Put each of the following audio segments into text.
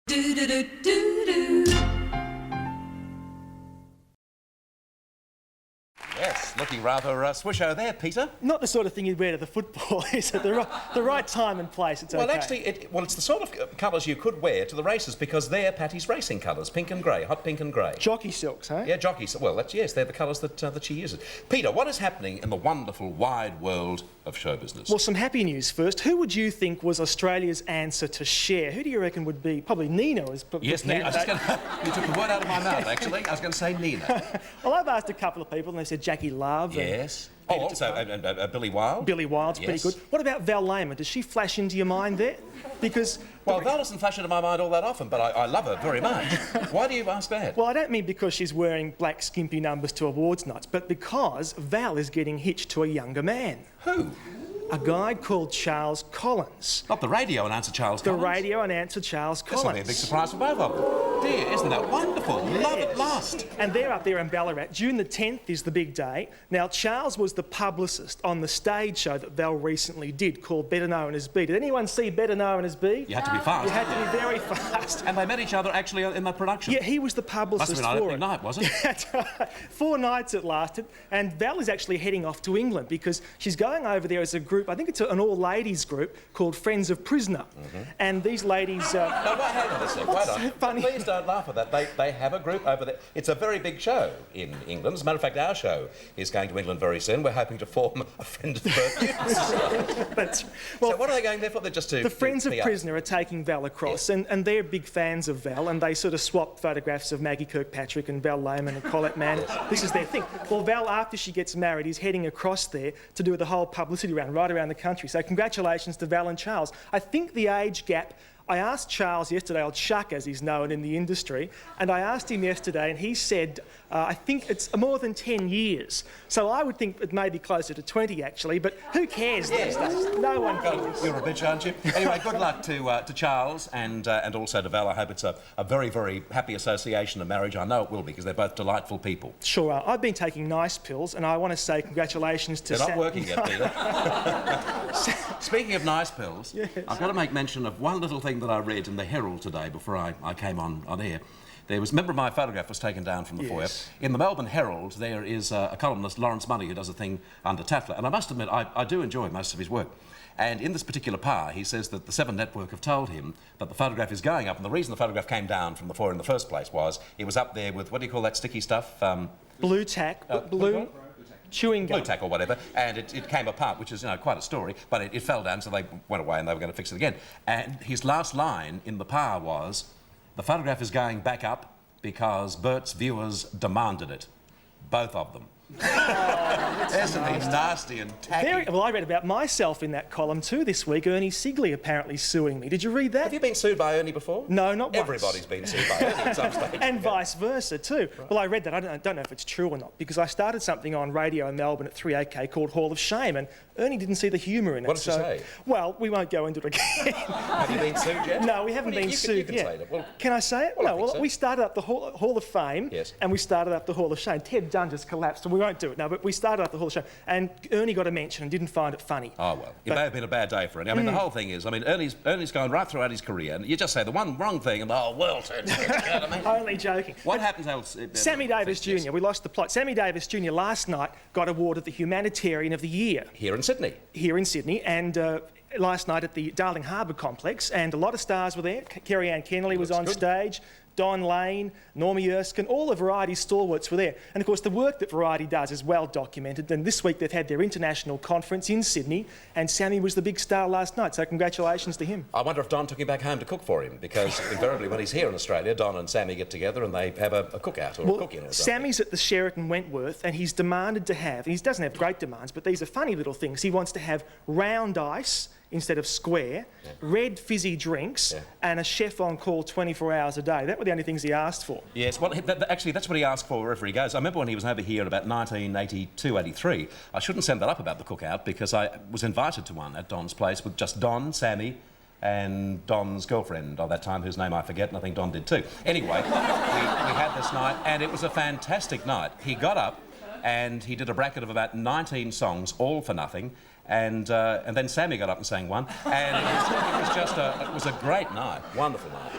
Do do do do do. Yes, looking rather swisho there, Peter. Not the sort of thing you'd wear to the football, is it? The right time and place, it's okay. Well, actually, it's the sort of colours you could wear to the races because they're Patty's racing colours, pink and grey, hot pink and grey. Jockey silks, eh? Yeah, jockey silks. Well, yes, they're the colours that she uses. Peter, what is happening in the wonderful, wide world of show business? Well, some happy news first. Who would you think was Australia's answer to Cher? Who do you reckon would be? Probably Nina was... Yes, Nina. You took the word out of my mouth, actually. I was going to say Nina. Well, I've asked a couple of people and they said Jackie Love. Yes. Oh, also Billy Wilde. Billy Wilde's yes. pretty good. What about Val Leahman? Does she flash into your mind there? Because... Well, Val doesn't flash into my mind all that often, but I love her very much. Why do you ask that? Well, I don't mean because she's wearing black skimpy numbers to awards nights, but because Val is getting hitched to a younger man. Who? A guy called Charles Collins. Not the radio announcer Charles Collins? The radio announcer Charles Collins. This will be a big surprise for both of them. Dear, isn't that wonderful? Yes. Love at last. And they're up there in Ballarat. June the 10th is the big day. Now, Charles was the publicist on the stage show that Val recently did called Better Known as B. Did anyone see Better Known as B? You had to be fast. You had to be very fast. And they met each other actually in the production? Yeah, he was the publicist Must have been for opening night, was it? That's right. 4 nights it lasted. And Val is actually heading off to England because she's going over there as a group, I think it's an all-ladies group called Friends of Prisoner. And these ladies... No, hang on a second. Wait on. So funny. Please don't laugh at that. They have a group over there. It's a very big show in England. As a matter of fact, our show is going to England very soon. We're hoping to form a Friend of Bert Newton. Well, so what are they going there for? They're just to... The Friends of Prisoner are taking Val across, yes. and they're big fans of Val, and they sort of swap photographs of Maggie Kirkpatrick and Val Leahman and Colette Mann. This is their thing. Well, Val, after she gets married, is heading across there to do the whole publicity round right around the country. So congratulations to Val and Charles. I think the age gap... I asked Charles yesterday, old Chuck as he's known in the industry, and I asked him yesterday and he said, I think it's more than 10 years. So I would think it may be closer to 20 actually, but who cares these days? No one cares. You're a bitch, aren't you? Anyway, good luck to Charles and also to Val. I hope it's a very, very happy association and marriage. I know it will be because they're both delightful people. Sure are. I've been taking nice pills and I want to say congratulations to... They're not working yet, Peter. Speaking of nice pills, yes. I've got to make mention of one little thing that I read in the Herald today before I came on air. There was, remember my photograph was taken down from the foyer. In the Melbourne Herald there is a columnist, Lawrence Money, who does a thing under Tatler, and I must admit I do enjoy most of his work. And in this particular par, he says that the Seven Network have told him that the photograph is going up, and the reason the photograph came down from the foyer in the first place was it was up there with, what do you call that sticky stuff? Blue tack. Blue... chewing gum. Blue tack or whatever, and it came apart, which is, quite a story, but it fell down, so they went away and they were going to fix it again. And his last line in the par was, the photograph is going back up because Bert's viewers demanded it. Both of them. Isn't he nasty and tacky? Well, I read about myself in that column too this week. Ernie Sigley apparently suing me. Did you read that? Have you been sued by Ernie before? No, not once. Everybody's been sued by Ernie at some stage. And vice versa too. Right. Well, I read that. I don't know if it's true or not because I started something on radio in Melbourne at 3AK called Hall of Shame, and Ernie didn't see the humour in it. What did you say? Well, we won't go into it again. Have you been sued yet? No, we haven't been sued yet. Well, can I say it? Well, we started up the Hall of Fame, yes. And we started up the Hall of Shame. Ted Dunn just collapsed, so we won't do it now. But we started up the Hall of Shame, and Ernie got a mention and didn't find it funny. Oh well, it may have been a bad day for Ernie. I mean, the whole thing is, Ernie's gone right throughout his career, and you just say the one wrong thing, and the whole world turns against you. Only joking. What happens else? Sammy Davis Jr. Yes. We lost the plot. Sammy Davis Jr. last night got awarded the Humanitarian of the Year here in Sydney. And last night at the Darling Harbour Complex, and a lot of stars were there. Kerry Ann Kennelly was on stage, Don Lane, Normie Erskine, all the Variety stalwarts were there. And of course the work that Variety does is well documented, and this week they've had their international conference in Sydney, and Sammy was the big star last night, so congratulations to him. I wonder if Don took him back home to cook for him, because invariably when he's here in Australia, Don and Sammy get together and they have a cookout or a cook-in or something. Sammy's at the Sheraton Wentworth, and he's demanded to have, and he doesn't have great demands, but these are funny little things. He wants to have round ice instead of square, red fizzy drinks, and a chef on call 24 hours a day. That were the only things he asked for. Yes, well, actually, that's what he asked for wherever he goes. I remember when he was over here in about 1982, 83, I shouldn't send that up about the cookout because I was invited to one at Don's place with just Don, Sammy, and Don's girlfriend of that time, whose name I forget, and I think Don did too. Anyway, we had this night, and it was a fantastic night. He got up and he did a bracket of about 19 songs, all for nothing, and then Sammy got up and sang one, and it was a great night, wonderful night.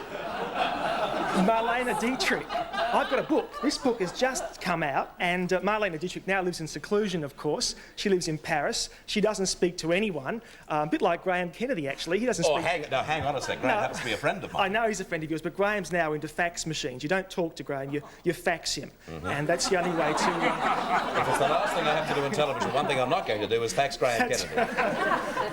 Marlene Dietrich. I've got a book. This book has just come out, and Marlene Dietrich now lives in seclusion, of course. She lives in Paris. She doesn't speak to anyone. A bit like Graham Kennedy, actually. He doesn't speak... hang on a sec. Graham happens to be a friend of mine. I know he's a friend of yours, but Graham's now into fax machines. You don't talk to Graham, you fax him. And that's the only way to... If it's the last thing I have to do in television, one thing I'm not going to do is fax Graham Kennedy.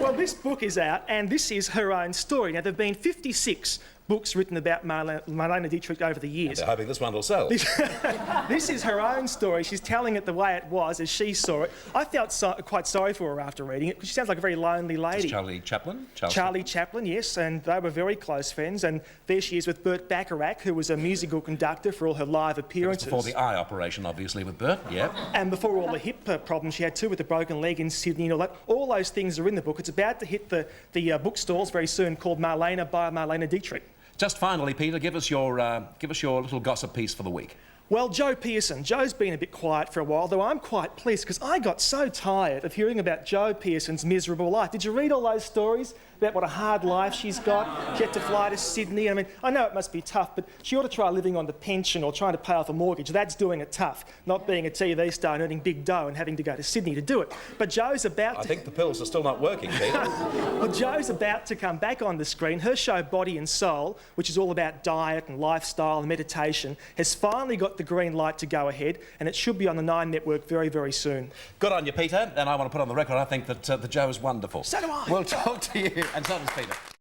Well, this book is out, and this is her own story. Now, there have been 56 books written about Marlene Dietrich over the years. They're hoping this one will sell. This is her own story. She's telling it the way it was, as she saw it. I felt quite sorry for her after reading it, because she sounds like a very lonely lady. Charlie Chaplin? Charlie Chaplin, yes, and they were very close friends. And there she is with Bert Bacharach, who was a musical conductor for all her live appearances. Before the eye operation, obviously, with Bert, yeah. And before all the hip problems she had too, with the broken leg in Sydney and all that. All those things are in the book. It's about to hit the bookstores very soon, called Marlene by Marlene Dietrich. Just finally, Peter, give us your little gossip piece for the week. Well, Joe Pearson. Joe's been a bit quiet for a while, though I'm quite pleased because I got so tired of hearing about Joe Pearson's miserable life. Did you read all those stories about what a hard life she's got? She had to fly to Sydney. I mean, I know it must be tough, but she ought to try living on the pension or trying to pay off a mortgage. That's doing it tough, not being a TV star and earning big dough and having to go to Sydney to do it. But Joe's about to... I think the pills are still not working, Peter. Well, Joe's about to come back on the screen. Her show, Body and Soul, which is all about diet and lifestyle and meditation, has finally got the green light to go ahead, and it should be on the 9 network very, very soon. Good on you, Peter. And I want to put on the record, I think that Joe is wonderful. So do I. We'll talk to you, and so does Peter.